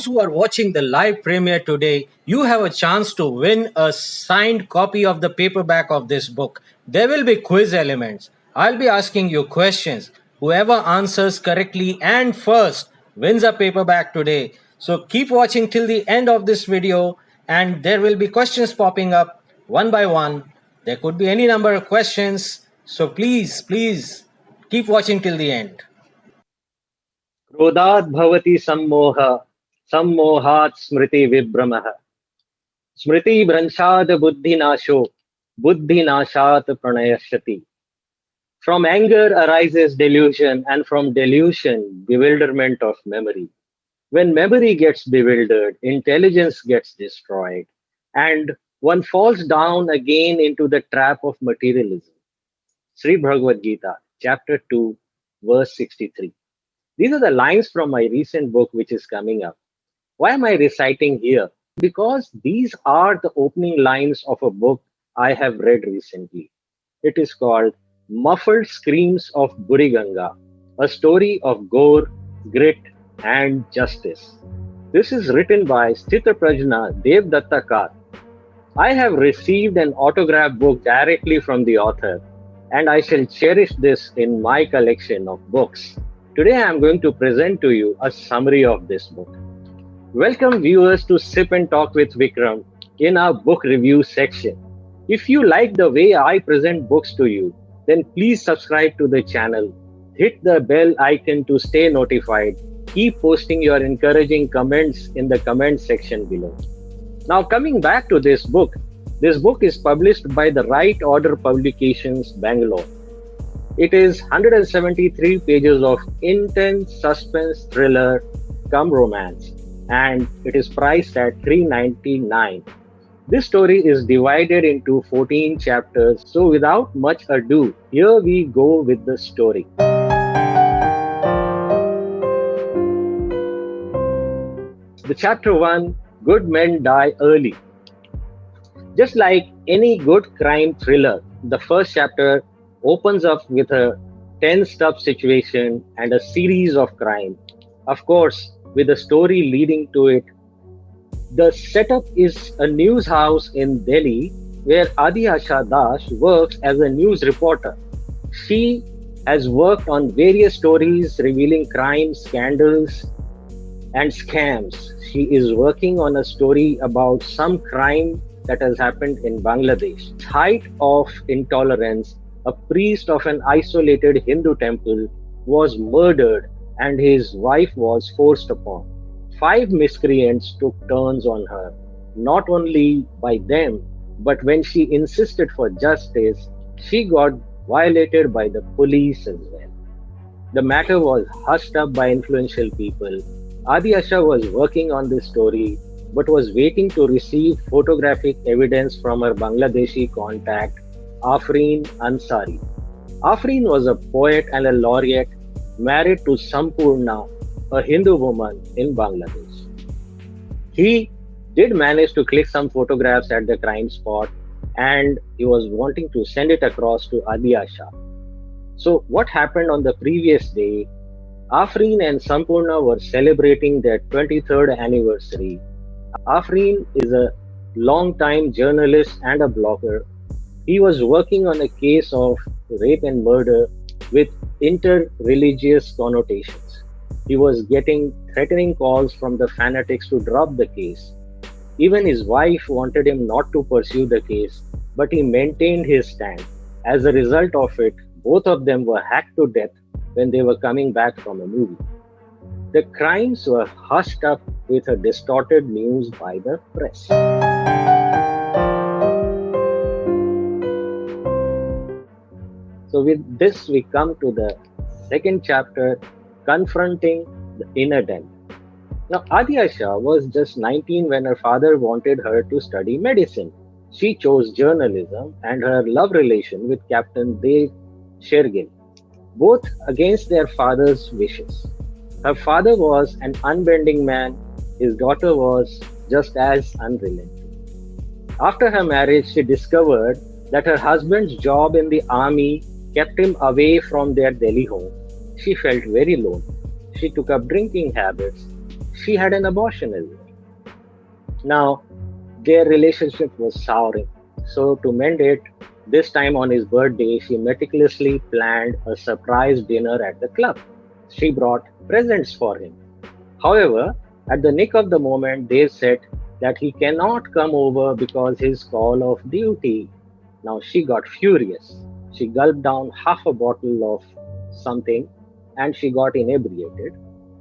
who are watching the live premiere today, you have a chance to win a signed copy of the paperback of this book. There will be quiz elements. I'll be asking you questions. Whoever answers correctly and first wins a paperback today. So keep watching till the end of this video, and there will be questions popping up one by one. There could be any number of questions. So please keep watching till the end. क्रोधात् भवति सम्मोहः सम्मोहात् स्मृतिविभ्रमः स्मृतिभ्रंशात् बुद्धिनाशो बुद्धिनाशात् प्रणयश्यति. From anger arises delusion, and from delusion, bewilderment of memory. When memory gets bewildered, intelligence gets destroyed, and one falls down again into the trap of materialism. Sri Bhagavad Gita, chapter 2, verse 63. These are the lines from my recent book, which is coming up. Why am I reciting here? Because these are the opening lines of a book I have read recently. It is called Muffled Screams of Buriganga, a story of gore, grit, and justice. This is written by Sthitaprajna Devdattakar. I have received an autograph book directly from the author, and I shall cherish this in my collection of books. Today I am going to present to you a summary of this book. Welcome viewers to Sip and Talk with Vikram in our book review section. If you like the way I present books to you, then please subscribe to the channel, hit the bell icon to stay notified, keep posting your encouraging comments in the comment section below. Now coming back to this book is published by the Right Order Publications, Bangalore. It is 173 pages of intense suspense thriller cum romance, and it is priced at $3.99. This story is divided into 14 chapters, so without much ado, here we go with the story. The chapter 1, Good Men Die Early. Just like any good crime thriller, the first chapter opens up with a tensed up situation and a series of crime. Of course, with a story leading to it. The setup is a news house in Delhi where Adi Asha Das works as a news reporter. She has worked on various stories revealing crimes, scandals, and scams. She is working on a story about some crime that has happened in Bangladesh. Height of intolerance, a priest of an isolated Hindu temple was murdered and his wife was forced upon. 5 miscreants took turns on her, not only by them, but when she insisted for justice, she got violated by the police as well. The matter was hushed up by influential people. Adi Asha was working on this story, but was waiting to receive photographic evidence from her Bangladeshi contact, Afreen Ansari. Afreen was a poet and a laureate married to Sampurna, a Hindu woman in Bangladesh. He did manage to click some photographs at the crime spot, and he was wanting to send it across to Adi Asha. So what happened on the previous day, Afreen and Sampurna were celebrating their 23rd anniversary. Afreen is a long-time journalist and a blogger. He was working on a case of rape and murder with inter-religious connotations. He was getting threatening calls from the fanatics to drop the case. Even his wife wanted him not to pursue the case, but he maintained his stand. As a result of it, both of them were hacked to death when they were coming back from a movie. The crimes were hushed up with a distorted news by the press. So with this, we come to the second chapter, Confronting the Inner Den. Now, Adi Asha was just 19 when her father wanted her to study medicine. She chose journalism and her love relation with Captain Dev Shergill, both against their father's wishes. Her father was an unbending man, his daughter was just as unrelenting. After her marriage, she discovered that her husband's job in the army kept him away from their Delhi home. She felt very lonely. She took up drinking habits. she had an abortion as well. Now, their relationship was souring. So, to mend it, this time on his birthday, she meticulously planned a surprise dinner at the club. She brought presents for him. However, at the nick of the moment, Dave said that he cannot come over because his call of duty. Now she got furious. She gulped down half a bottle of something and she got inebriated.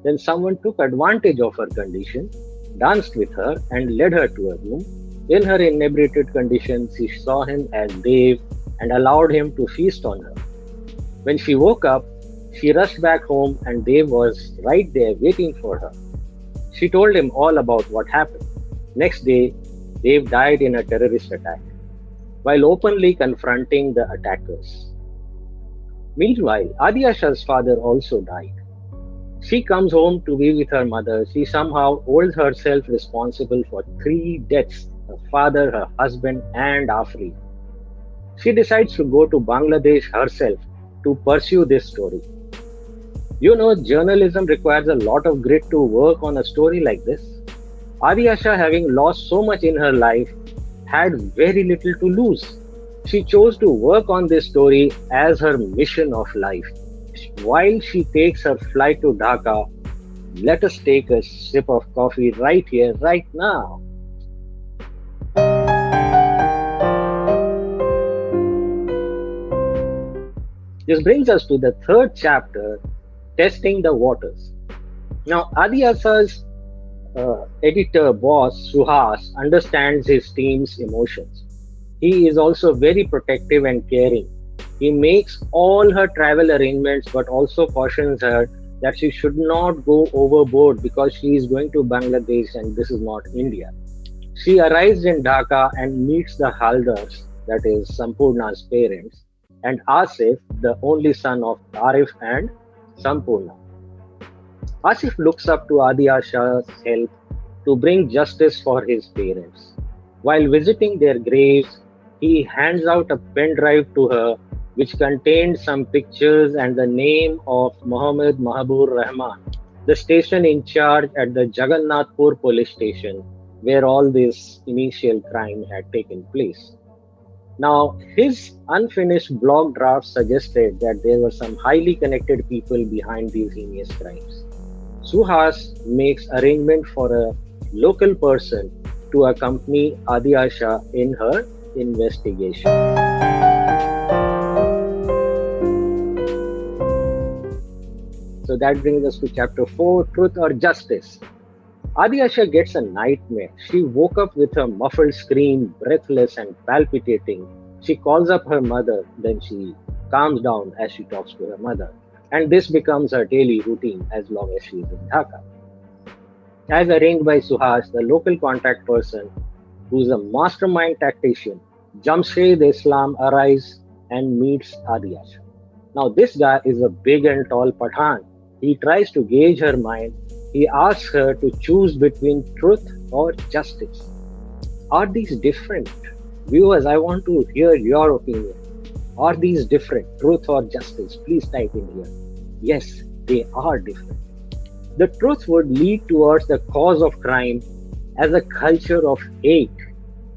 Then someone took advantage of her condition, danced with her, and led her to a room. In her inebriated condition, she saw him as Dave and allowed him to feast on her. When she woke up, she rushed back home and Dave was right there waiting for her. She told him all about what happened. Next day, Dave died in a terrorist attack while openly confronting the attackers. Meanwhile, Adiyasha's father also died. She comes home to be with her mother. She somehow holds herself responsible for three deaths: her father, her husband, and Afri. She decides to go to Bangladesh herself to pursue this story. You know, journalism requires a lot of grit to work on a story like this. Adiyasha, having lost so much in her life, had very little to lose. She chose to work on this story as her mission of life. While she takes her flight to Dhaka, let us take a sip of coffee right here, right now. This brings us to the third chapter, testing the waters. Now, Adiyasha's editor boss Suhas understands his team's emotions. He is also very protective and caring. He makes all her travel arrangements but also cautions her that she should not go overboard because she is going to Bangladesh and this is not India. She arrives in Dhaka and meets the Haldars, that is Sampurna's parents, and Asif, the only son of Arif and Sampurna. Asif looks up to Adiyasha's help to bring justice for his parents. While visiting their graves, he hands out a pen drive to her which contained some pictures and the name of Mohammed Mahabur Rahman, the station in charge at the Jagannathpur police station where all this initial crime had taken place. Now, his unfinished blog draft suggested that there were some highly connected people behind these heinous crimes. Suhas makes arrangement for a local person to accompany Adiyasha in her investigation. So that brings us to chapter 4, Truth or Justice. Adiyasha gets a nightmare. She woke up with a muffled scream, breathless and palpitating. She calls up her mother, then she calms down as she talks to her mother. And this becomes her daily routine as long as she is in Dhaka. As arranged by Suhas, the local contact person, who is a mastermind tactician, Jamshed Islam arrives and meets Adiyasha. Now, this guy is a big and tall Pathan. He tries to gauge her mind. He asks her to choose between truth or justice. Are these different? Viewers, I want to hear your opinion. Are these different, truth or justice? Please type in here. Yes, they are different. The truth would lead towards the cause of crime as a culture of hate.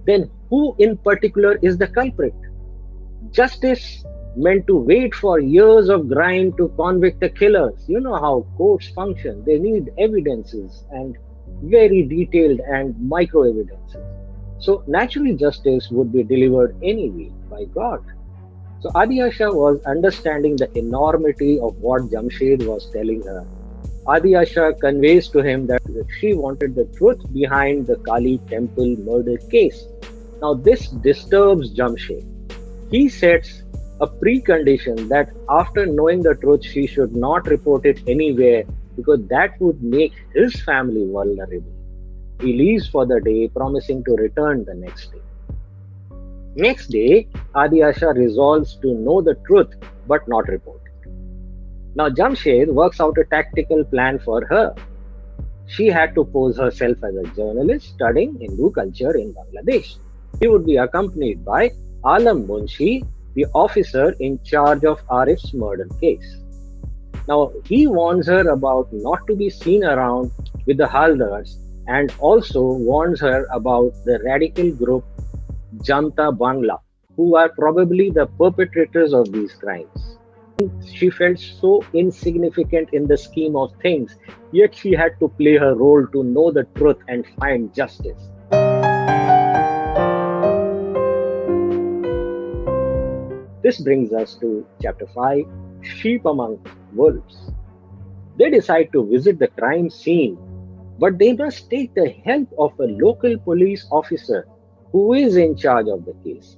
Then who in particular is the culprit? Justice meant to wait for years of grind to convict the killers. You know how courts function. They need evidences and very detailed and micro evidences. So naturally justice would be delivered anyway by God. So Adiyasha was understanding the enormity of what Jamshed was telling her. Adiyasha conveys to him that she wanted the truth behind the Kali temple murder case. Now this disturbs Jamshed. He sets a precondition that after knowing the truth, she should not report it anywhere because that would make his family vulnerable. He leaves for the day, promising to return the next day. Next day, Adiyasha resolves to know the truth but not report it. Now, Jamshed works out a tactical plan for her. She had to pose herself as a journalist studying Hindu culture in Bangladesh. She would be accompanied by Alam Munshi, the officer in charge of Arif's murder case. Now, he warns her about not to be seen around with the Haldars and also warns her about the radical group Janta Bangla, who are probably the perpetrators of these crimes. She felt so insignificant in the scheme of things, yet she had to play her role to know the truth and find justice. This brings us to chapter 5, Sheep Among Wolves. They decide to visit the crime scene, but they must take the help of a local police officer who is in charge of the case.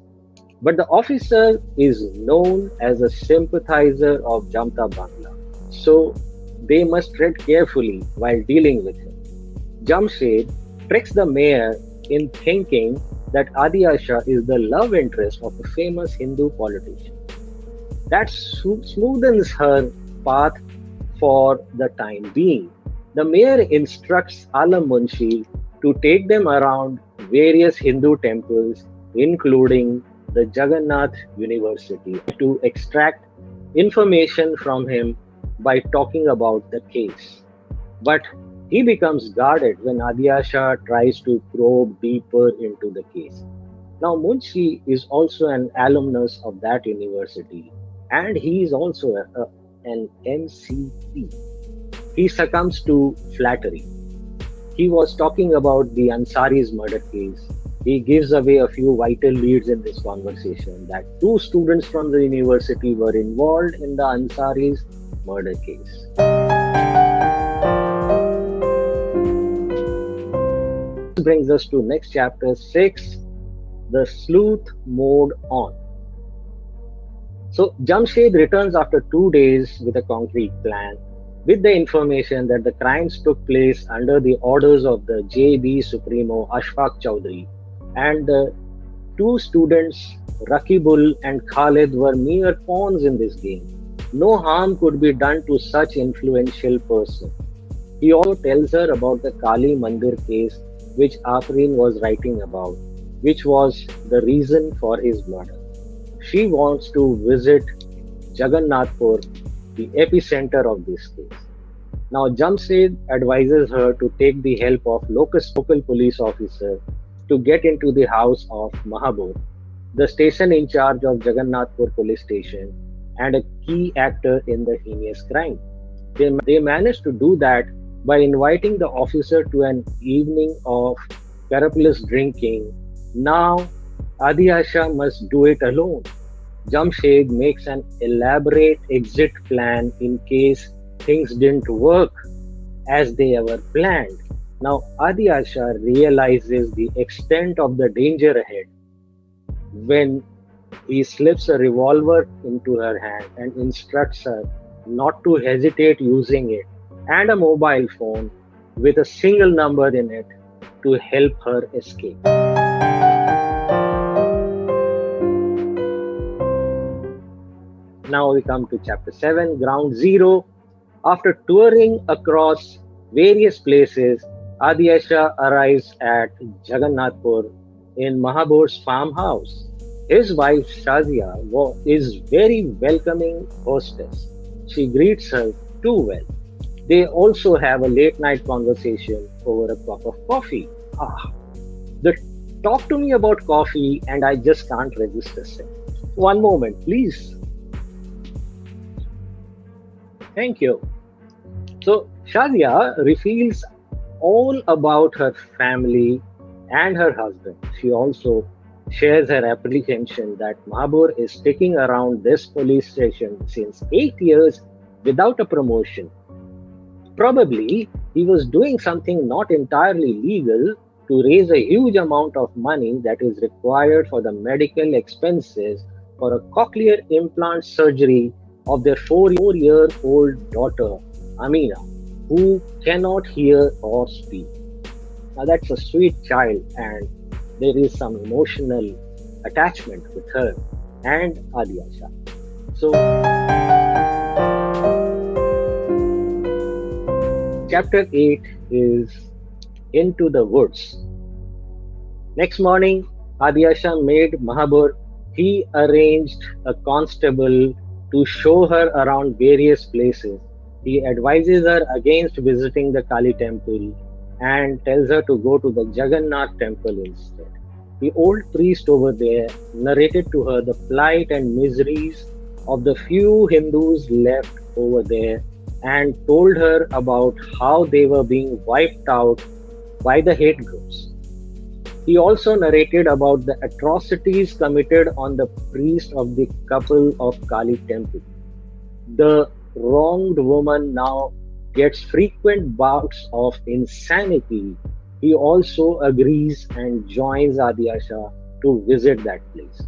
But the officer is known as a sympathizer of Jamta Bangla, so they must tread carefully while dealing with him. Jamshed tricks the mayor in thinking that Adiyasha is the love interest of a famous Hindu politician. That smoothens her path for the time being. The mayor instructs Alam Munshi to take them around various Hindu temples, including the Jagannath University, to extract information from him by talking about the case. But he becomes guarded when Adyasha tries to probe deeper into the case. Now, Munshi is also an alumnus of that university, and he is also an MCP. He succumbs to flattery. He was talking about the Ansari's murder case. He gives away a few vital leads in this conversation that two students from the university were involved in the Ansari's murder case. This brings us to next chapter 6, the sleuth mode on. So Jamshed returns after 2 days with a concrete plan, with the information that the crimes took place under the orders of the JB Supremo Ashfaq Chowdhury, and the two students, Rakibul and Khalid, were mere pawns in this game. No harm could be done to such influential person. He also tells her about the Kali Mandir case which Afreen was writing about, which was the reason for his murder. She wants to visit Jagannathpur, the epicenter of this case. Now, Jamshed advises her to take the help of local police officer to get into the house of Mahabur, the station in charge of Jagannathpur police station and a key actor in the heinous crime. They managed to do that by inviting the officer to an evening of paraplus drinking. Now, Adiyasha must do it alone. Jamshed makes an elaborate exit plan in case things didn't work as they ever planned. Now, Adiyasha realizes the extent of the danger ahead when he slips a revolver into her hand and instructs her not to hesitate using it and a mobile phone with a single number in it to help her escape. Now we come to chapter 7, Ground Zero. After touring across various places, Adiyasha arrives at Jagannathpur in Mahabur's farmhouse. His wife Shazia is very welcoming hostess. She greets her too well. They also have a late night conversation over a cup of coffee. The talk to me about coffee and I just can't resist a sip. One moment, please. Thank you. So Shazia reveals all about her family and her husband. She also shares her apprehension that Mahabur is sticking around this police station since 8 years without a promotion. Probably he was doing something not entirely legal to raise a huge amount of money that is required for the medical expenses for a cochlear implant surgery of their 4-year-old daughter, Amina, who cannot hear or speak. Now, that's a sweet child, and there is some emotional attachment with her and Adiyasha. So, chapter 8 is Into the Woods. Next morning, Adiyasha made Mahabur. He arranged a constable to show her around various places, He advises her against visiting the Kali temple and tells her to go to the Jagannath temple instead. The old priest over there narrated to her the plight and miseries of the few Hindus left over there and told her about how they were being wiped out by the hate groups. He also narrated about the atrocities committed on the priest of the couple of Kali temple. The wronged woman now gets frequent bouts of insanity. He also agrees and joins Adyasha to visit that place.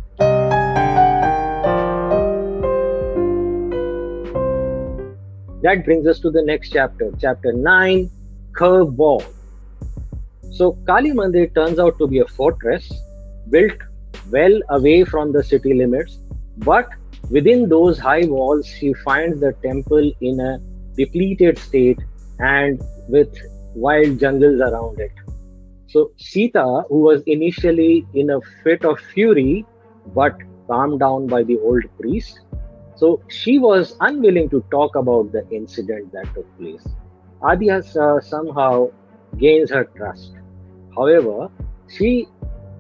That brings us to the next chapter, chapter 9, Curveball. So Kali Mandir turns out to be a fortress built well away from the city limits, but within those high walls, she finds the temple in a depleted state and with wild jungles around it. So Sita, who was initially in a fit of fury but calmed down by the old priest, so she was unwilling to talk about the incident that took place. Adyasha somehow gains her trust. However, she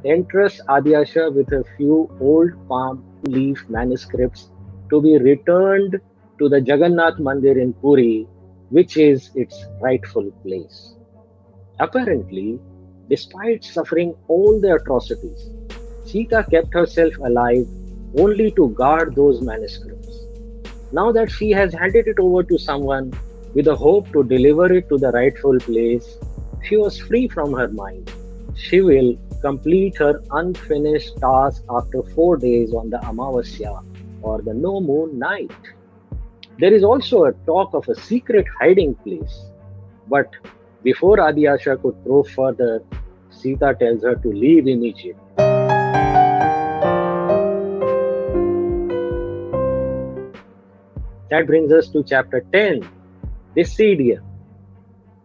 entrusts Adyasha with a few old palm leaf manuscripts to be returned to the Jagannath Mandir in Puri, which is its rightful place. Apparently, despite suffering all the atrocities, Sita kept herself alive only to guard those manuscripts. Now that she has handed it over to someone with the hope to deliver it to the rightful place, she was free from her mind. She will complete her unfinished task after 4 days on the Amavasya or the no moon night. There is also a talk of a secret hiding place, but before Adyasha could probe further, Sita tells her to leave immediately. That brings us to chapter 10, Decidia.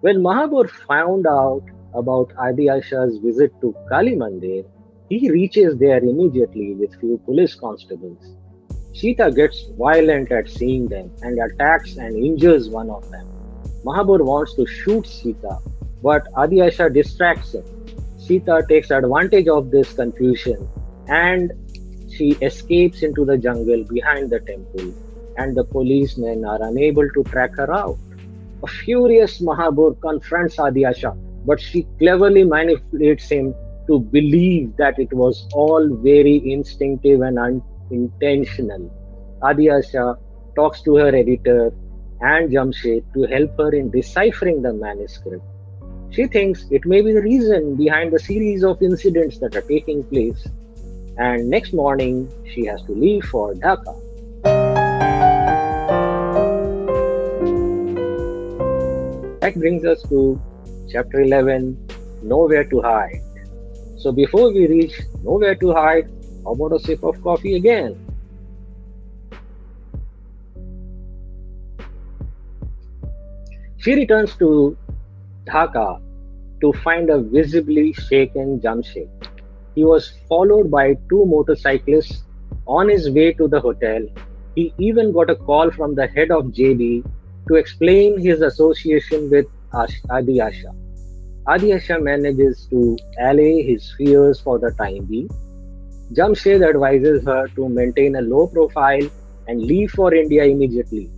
When Mahabur found out about Adyasha's visit to Kali Mandir, he reaches there immediately with few police constables. Sita gets violent at seeing them and attacks and injures one of them. Mahabur wants to shoot Sita, but Adyasha distracts him. Sita takes advantage of this confusion and she escapes into the jungle behind the temple, and the policemen are unable to track her out. A furious Mahabur confronts Adyasha, but she cleverly manipulates him to believe that it was all very instinctive and unintentional. Adyasha talks to her editor and Jamshed to help her in deciphering the manuscript. She thinks it may be the reason behind the series of incidents that are taking place, and next morning she has to leave for Dhaka. That brings us to chapter 11, Nowhere to Hide. So before we reach Nowhere to Hide, how about a sip of coffee again? She returns to Dhaka to find a visibly shaken Jamshed. He was followed by two motorcyclists on his way to the hotel. He even got a call from the head of JB to explain his association with Adyasha. Adyasha manages to allay his fears for the time being. Jamshed advises her to maintain a low profile and leave for India immediately.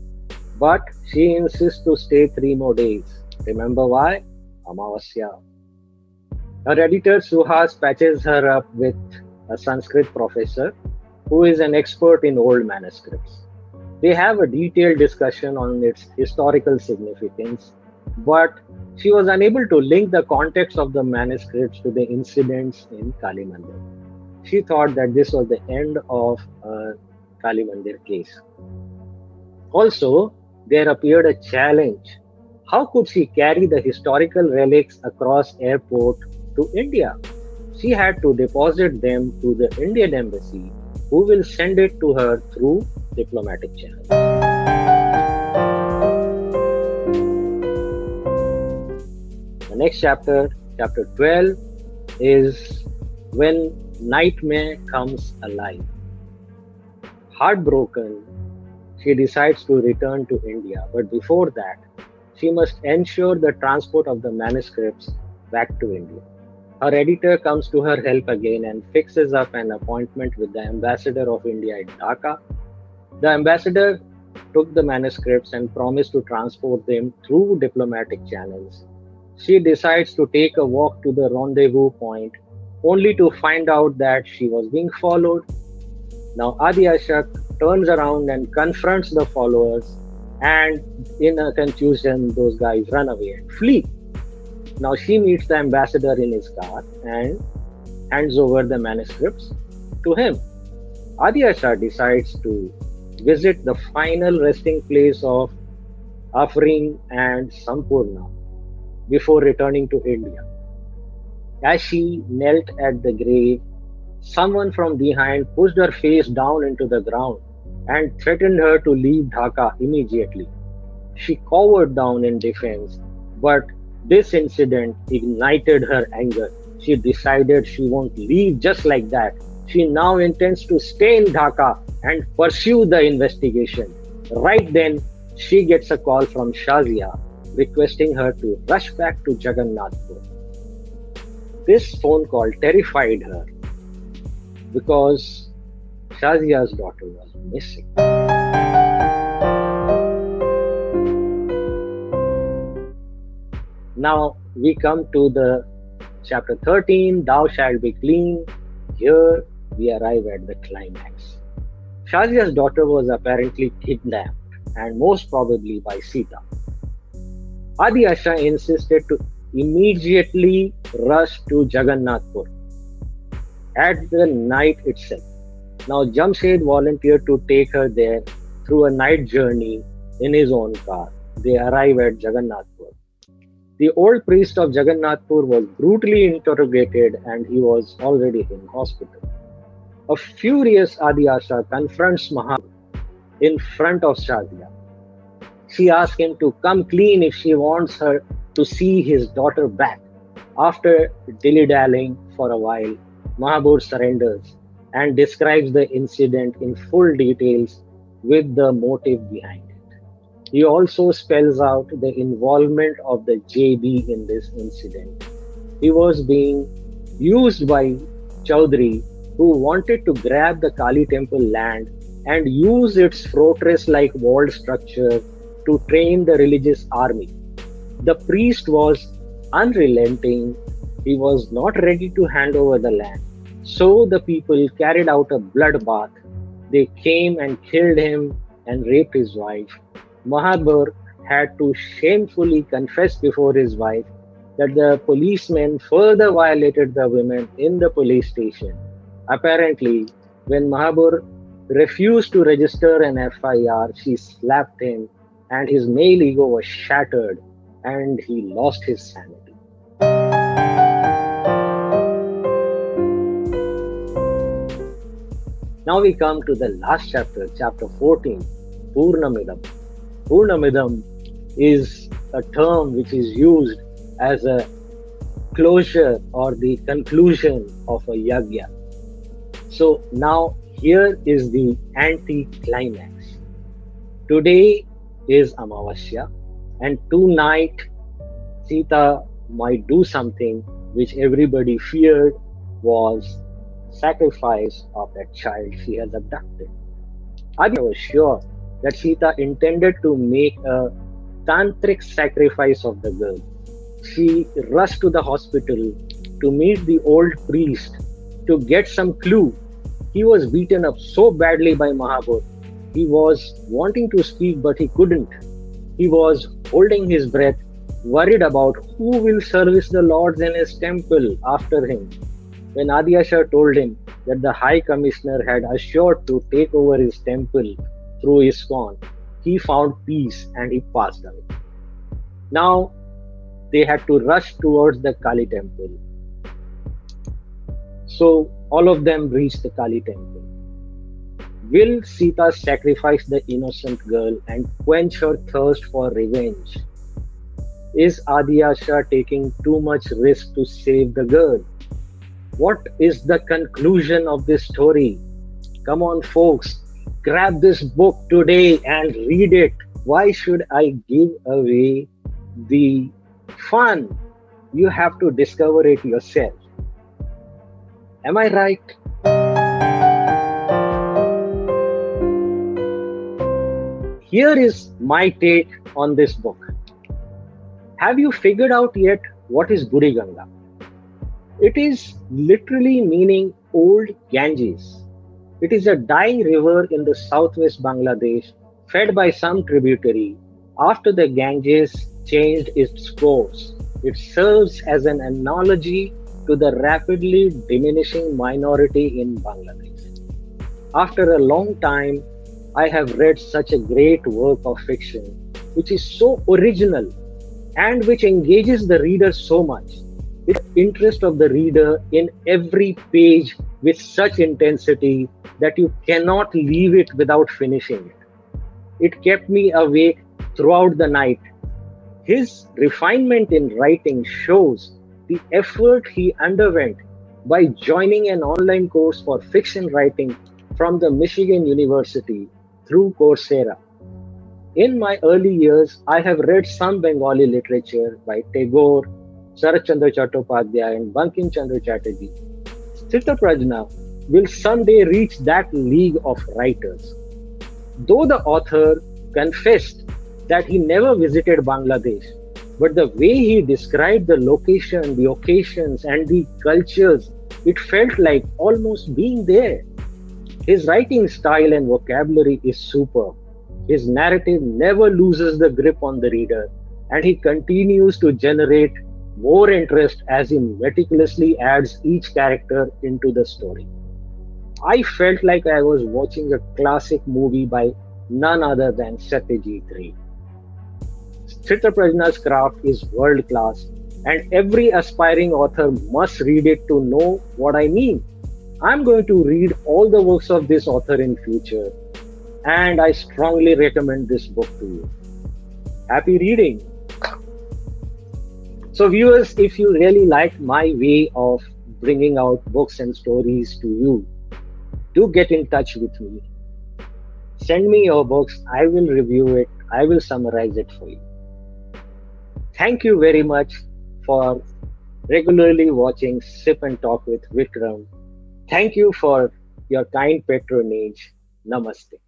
But she insists to stay 3 more days. Remember why? Amavasya. Her editor Suhas patches her up with a Sanskrit professor who is an expert in old manuscripts. They have a detailed discussion on its historical significance, but she was unable to link the context of the manuscripts to the incidents in Kali Mandir. She thought that this was the end of a Kali Mandir case. Also, there appeared a challenge. How could she carry the historical relics across airport to India? She had to deposit them to the Indian embassy, who will send it to her through diplomatic channels. The next chapter, chapter 12, is When Nightmare Comes Alive. Heartbroken, She decides to return to India, but before that, she must ensure the transport of the manuscripts back to India. Her editor comes to her help again and fixes up an appointment with the ambassador of India in Dhaka. The ambassador took the manuscripts and promised to transport them through diplomatic channels. She decides to take a walk to the rendezvous point, only to find out that she was being followed. Now Adi Ashok turns around and confronts the followers, and in a confusion, those guys run away and flee. Now she meets the ambassador in his car and hands over the manuscripts to him. Adi Ashok decides to visit the final resting place of Afrin and Sampurna before returning to India. As she knelt at the grave, someone from behind pushed her face down into the ground and threatened her to leave Dhaka immediately. She cowered down in defense, but this incident ignited her anger. She decided she won't leave just like that. She now intends to stay in Dhaka and pursue the investigation. Right then, she gets a call from Shazia requesting her to rush back to Jagannathpur. This phone call terrified her because Shazia's daughter was missing. Now we come to the chapter 13, Thou Shalt Be Clean. Here we arrive at the climax. Shazia's daughter was apparently kidnapped, and most probably by Sita. Adi Asha insisted to immediately rush to Jagannathpur at the night itself. Now Jamshed volunteered to take her there through a night journey in his own car. They arrive at Jagannathpur. The old priest of Jagannathpur was brutally interrogated and he was already in hospital. A furious Adi Asha confronts Mahabharata in front of Shazia. She asks him to come clean if she wants her to see his daughter back. After dilly-dallying for a while, Mahabur surrenders and describes the incident in full details with the motive behind it. He also spells out the involvement of the JB in this incident. He was being used by Chaudhary, who wanted to grab the Kali temple land and use its fortress-like walled structure to train the religious army. The priest was unrelenting. He was not ready to hand over the land. So the people carried out a bloodbath. They came and killed him and raped his wife. Mahabur had to shamefully confess before his wife that the policemen further violated the women in the police station. Apparently, when Mahabur refused to register an FIR, she slapped him and his male ego was shattered and he lost his sanity. Now we come to the last chapter, chapter 14, Purnamidam. Purnamidam is a term which is used as a closure or the conclusion of a yagya. So now here is the anti-climax. Today is Amavasya, and tonight Sita might do something which everybody feared was sacrifice of that child she has abducted. Aditya was sure that Sita intended to make a tantric sacrifice of the girl. She rushed to the hospital to meet the old priest to get some clue. He was beaten up so badly by Mahabur. He was wanting to speak, but he couldn't. He was holding his breath, worried about who will service the lords in his temple after him. When Adi Asha told him that the High Commissioner had assured to take over his temple through ISKCON, he found peace and he passed away. Now they had to rush towards the Kali temple. So all of them reached the Kali temple. Will Sita sacrifice the innocent girl and quench her thirst for revenge? Is Adi Asha taking too much risk to save the girl? What is the conclusion of this story? Come on, folks, grab this book today and read it. Why should I give away the fun? You have to discover it yourself. Am I right? Here is my take on this book. Have you figured out yet what is Buriganga? It is literally meaning old Ganges. It is a dying river in the southwest Bangladesh, fed by some tributary. After the Ganges changed its course, it serves as an analogy to the rapidly diminishing minority in Bangladesh. After a long time, I have read such a great work of fiction, which is so original and which engages the reader so much. It interest of the reader in every page with such intensity that you cannot leave it without finishing it. It kept me awake throughout the night. His refinement in writing shows the effort he underwent by joining an online course for fiction writing from the Michigan University through Coursera. In my early years, I have read some Bengali literature by Tagore, Sarat Chandra Chattopadhyay, and Bankim Chandra Chatterjee. Sthitaprajna will someday reach that league of writers. Though the author confessed that he never visited Bangladesh, but the way he described the location, the occasions, and the cultures, it felt like almost being there. His writing style and vocabulary is superb. His narrative never loses the grip on the reader, and he continues to generate more interest as he meticulously adds each character into the story. I felt like I was watching a classic movie by none other than Satyajit Ray. Sthitaprajna's craft is world class, and every aspiring author must read it to know what I mean. I'm going to read all the works of this author in future, and I strongly recommend this book to you. Happy reading! So, viewers, if you really like my way of bringing out books and stories to you, do get in touch with me. Send me your books, I will review it, I will summarize it for you. Thank you very much for regularly watching Sip and Talk with Vikram. Thank you for your kind patronage. Namaste.